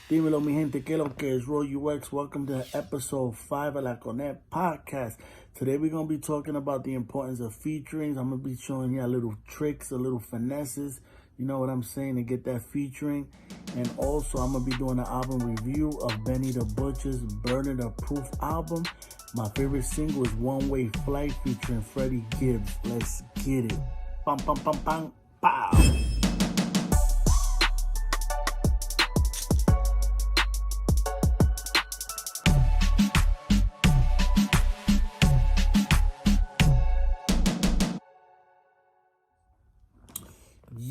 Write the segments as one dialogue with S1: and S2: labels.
S1: Dímelo, mi gente, que lo que es Roy UX. Welcome to episode 5 of La Connect podcast. Today we're going to be talking about the importance of featurings. I'm going to be showing you a little tricks, a little finesses, you know what I'm saying, to get that featuring. And also, I'm going to be doing an album review of Benny the Butcher's Burning the Proof album. My favorite single is One Way Flight featuring Freddie Gibbs. Let's get it. Pam, pam, pam, pam, pow.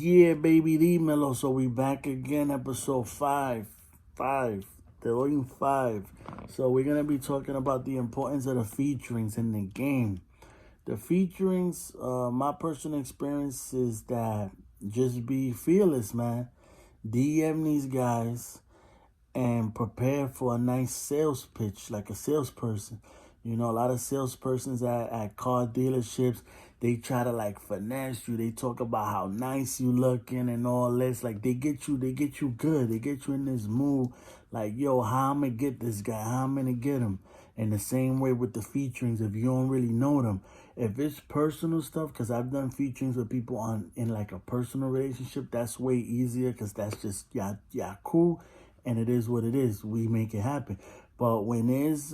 S1: Yeah, baby, dímelo. So we back again, episode 5. Te doy un 5. So we're going to be talking about the importance of the featurings in the game. The featurings, my personal experience is that just be fearless, man. DM these guys and prepare for a nice sales pitch, like a salesperson. You know, a lot of salespersons at car dealerships, they try to like finesse you. They talk about how nice you looking and all this. Like they get you good. They get you in this mood. Like, yo, how I'm gonna get this guy? How I'm gonna get him? And the same way with the featurings, if you don't really know them. If it's personal stuff, because I've done featurings with people in like a personal relationship, that's way easier because that's just, yeah, cool. And it is what it is. We make it happen. But when there's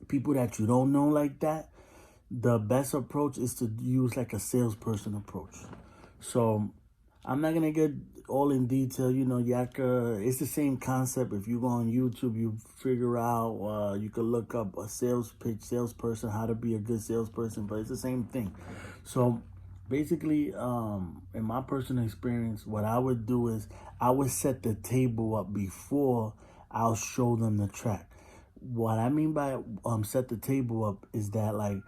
S1: people that you don't know like that, the best approach is to use like a salesperson approach. So I'm not gonna get all in detail. You know, it's the same concept. If you go on YouTube, you figure out, you can look up a sales pitch, salesperson, how to be a good salesperson, but it's the same thing. So basically, in my personal experience, what I would do is I would set the table up before I'll show them the track. What I mean by set the table up is that, like,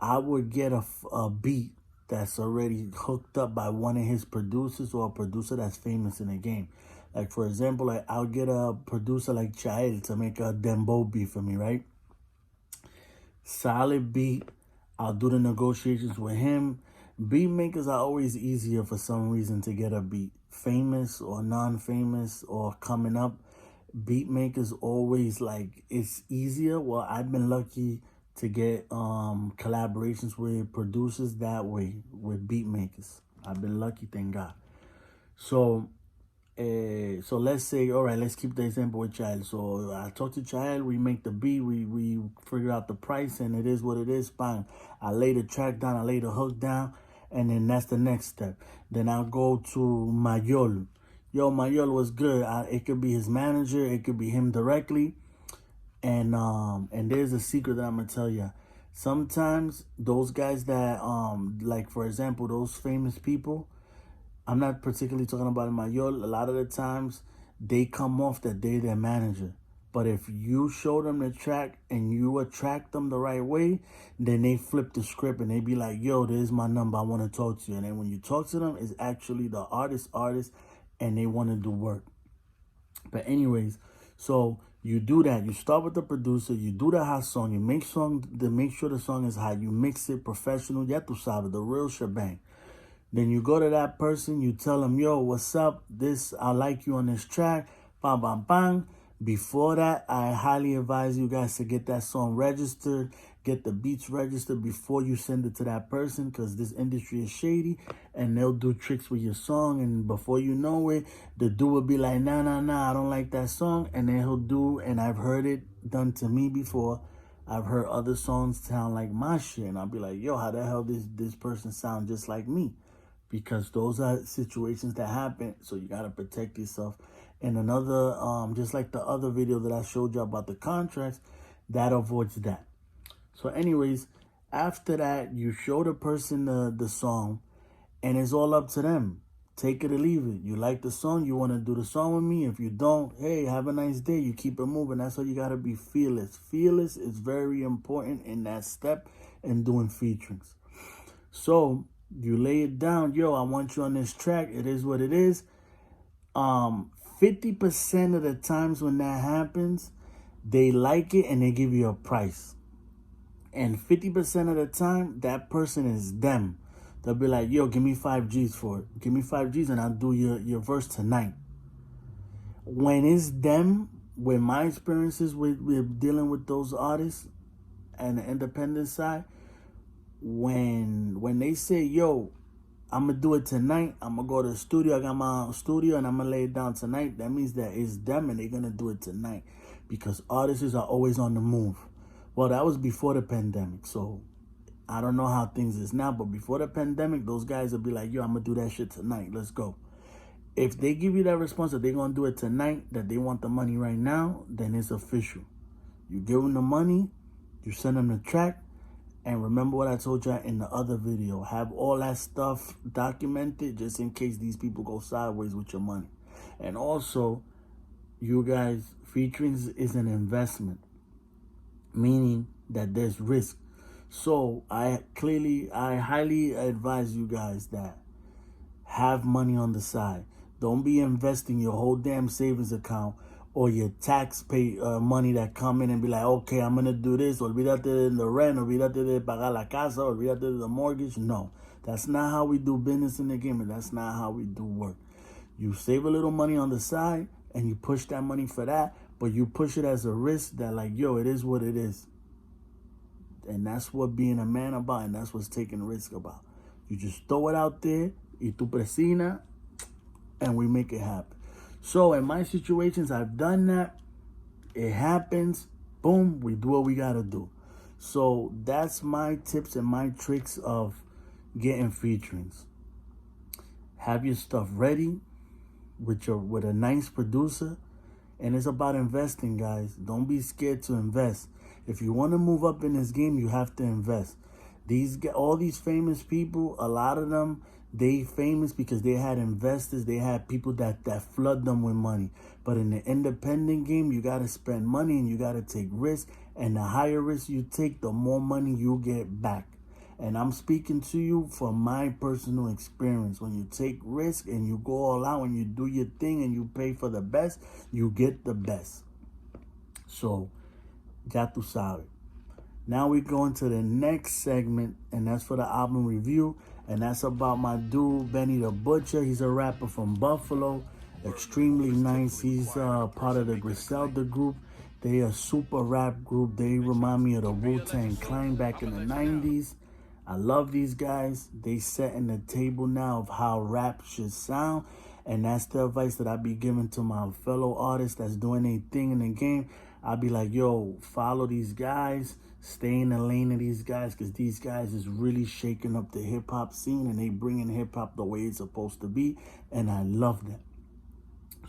S1: I would get a beat that's already hooked up by one of his producers or a producer that's famous in the game. Like, for example, like I'll get a producer like Chael to make a dembow beat for me, right? Solid beat. I'll do the negotiations with him. Beat makers are always easier for some reason to get a beat. Famous or non-famous or coming up, beat makers always, like, it's easier. Well, I've been lucky to get collaborations with producers that way, with beat makers. I've been lucky, thank God. So let's say, all right, let's keep the example with Child. So I talk to Child, we make the beat, we figure out the price, and it is what it is, fine. I lay the track down, I lay the hook down, and then that's the next step. Then I'll go to Mayol. Yo, Mayol was good. It could be his manager, it could be him directly. And there's a secret that I'm gonna tell you. Sometimes those guys that like, for example, those famous people, I'm not particularly talking about Mayol. A lot of the times they come off that they're their manager. But if you show them the track and you attract them the right way, then they flip the script and they be like, yo, there's my number, I want to talk to you. And then when you talk to them, it's actually the artist, and they want to do work. But anyways, so you do that. You start with the producer. You do the hot song. You make sure the song is hot. You mix it professional. Ya tu sabes, the real shebang. Then you go to that person. You tell them, yo, what's up? I like you on this track. Bang, bang, bang. Before that, I highly advise you guys to get that song registered. Get the beats registered before you send it to that person, because this industry is shady and they'll do tricks with your song. And before you know it, the dude will be like, nah, I don't like that song. And then he'll do, and I've heard it done to me before. I've heard other songs sound like my shit. And I'll be like, yo, how the hell this person sound just like me? Because those are situations that happen. So you got to protect yourself. And another, just like the other video that I showed you about the contracts, that avoids that. So anyways, after that, you show the person the song, and it's all up to them. Take it or leave it. You like the song, you want to do the song with me. If you don't, hey, have a nice day. You keep it moving. That's why you got to be fearless. Fearless is very important in that step in doing featurings. So you lay it down. Yo, I want you on this track. It is what it is. 50% of the times when that happens, they like it and they give you a price. And 50% of the time, that person is them. They'll be like, yo, give me 5 G's for it. Give me 5 G's and I'll do your verse tonight. when it's them, with my experiences with dealing with those artists and the independent side, when they say, yo, I'm gonna do it tonight, I'm gonna go to the studio, I got my own studio and I'm gonna lay it down tonight, that means that it's them and they're gonna do it tonight, because artists are always on the move. Well, that was before the pandemic, so I don't know how things is now, but before the pandemic, those guys would be like, yo, I'm gonna do that shit tonight, let's go. If they give you that response that they're gonna do it tonight, that they want the money right now, then it's official. You give them the money, you send them the track, and remember what I told you in the other video. Have all that stuff documented just in case these people go sideways with your money. And also, you guys, featuring is an investment, meaning that there's risk. So I highly advise you guys that have money on the side. Don't be investing your whole damn savings account or your tax pay money that come in and be like, okay, I'm going to do this. Olvídate de the rent. Olvídate de pagar la casa. Olvídate de the mortgage. No, that's not how we do business in the game. And that's not how we do work. You save a little money on the side and you push that money for that. But you push it as a risk that like, yo, it is what it is. And that's what being a man about. And that's what's taking risk about. You just throw it out there. Y tu presina. And we make it happen. So in my situations, I've done that. It happens. Boom. We do what we got to do. So that's my tips and my tricks of getting featurings. Have your stuff ready with a nice producer. And it's about investing, guys. Don't be scared to invest. If you want to move up in this game, you have to invest. All these famous people, a lot of them, they famous because they had investors, they had people that flood them with money. But in the independent game, you got to spend money and you got to take risks. And the higher risk you take, the more money you get back. And I'm speaking to you from my personal experience. When you take risk and you go all out and you do your thing and you pay for the best, you get the best. So, ya tu sabes. Now we go into the next segment, and that's for the album review. And that's about my dude, Benny the Butcher. He's a rapper from Buffalo. Extremely nice. He's part of the Griselda group. They a super rap group. They remind me of the Wu-Tang Clan back in the 90s. I love these guys. They setting the table now of how rap should sound. And that's the advice that I be giving to my fellow artists that's doing their thing in the game. I'll be like, yo, follow these guys. Stay in the lane of these guys, because these guys is really shaking up the hip-hop scene and they bringing hip-hop the way it's supposed to be, and I love that.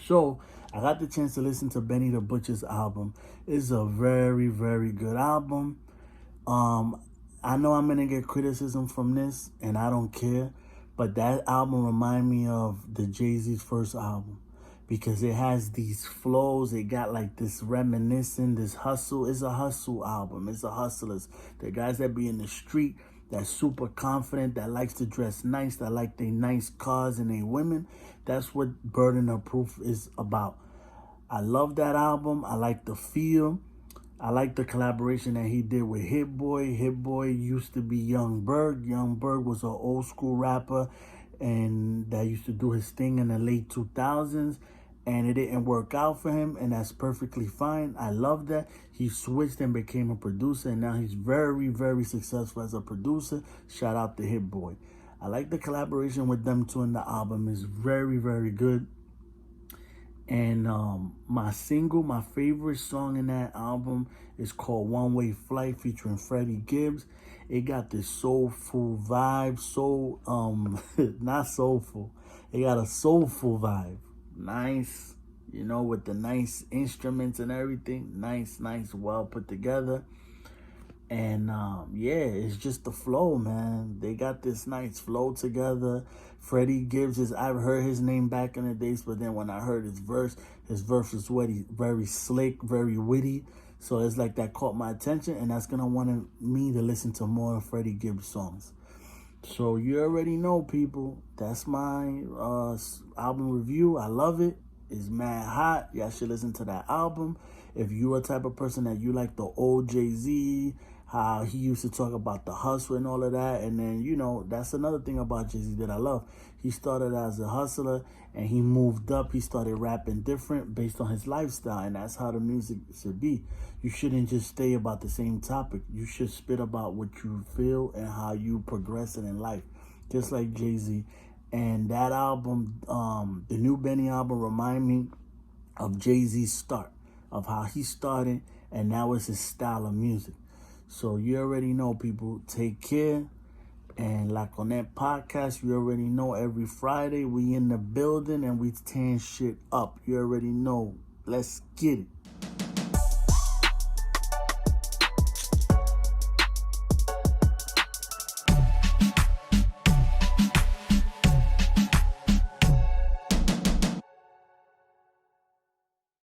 S1: So I got the chance to listen to Benny the Butcher's album. It's a very, very good album. I know I'm going to get criticism from this, and I don't care, but that album remind me of the Jay-Z's first album. Because it has these flows, it got like this reminiscent, this hustle. It's a hustle album. It's a hustlers. The guys that be in the street, that's super confident, that likes to dress nice, that like they nice cars and they women. That's what Burden of Proof is about. I love that album. I like the feel. I like the collaboration that he did with Hit Boy. Hit Boy used to be Young Berg. Young Berg was an old school rapper and that used to do his thing in the late 2000s. And it didn't work out for him, and that's perfectly fine. I love that. He switched and became a producer, and now he's very, very successful as a producer. Shout out to Hit Boy. I like the collaboration with them two in the album. It's very, very good. And my favorite song in that album is called One Way Flight, featuring Freddie Gibbs. It got this soulful vibe, not soulful. It got a soulful vibe. Nice, with the nice instruments and everything. Nice, well put together. And yeah, it's just the flow, man. They got this nice flow together. Freddie Gibbs I've heard his name back in the days, but then when I heard his verse was very slick, very witty. So it's like that caught my attention, and that's gonna want me to listen to more of Freddie Gibbs songs. So you already know, people. That's my album review. I love it. It's mad hot. Y'all should listen to that album. If you're a type of person that you like the old Jay-Z, how he used to talk about the hustle and all of that. And then, that's another thing about Jay-Z that I love. He started as a hustler and he moved up. He started rapping different based on his lifestyle, and that's how the music should be. You shouldn't just stay about the same topic. You should spit about what you feel and how you progressing in life, just like Jay-Z. And that album, the new Benny album, remind me of Jay-Z's start, of how he started, and now it's his style of music. So you already know, people. Take care. And like on that podcast, you already know, every Friday we in the building and we tearing shit up. You already know. Let's get it.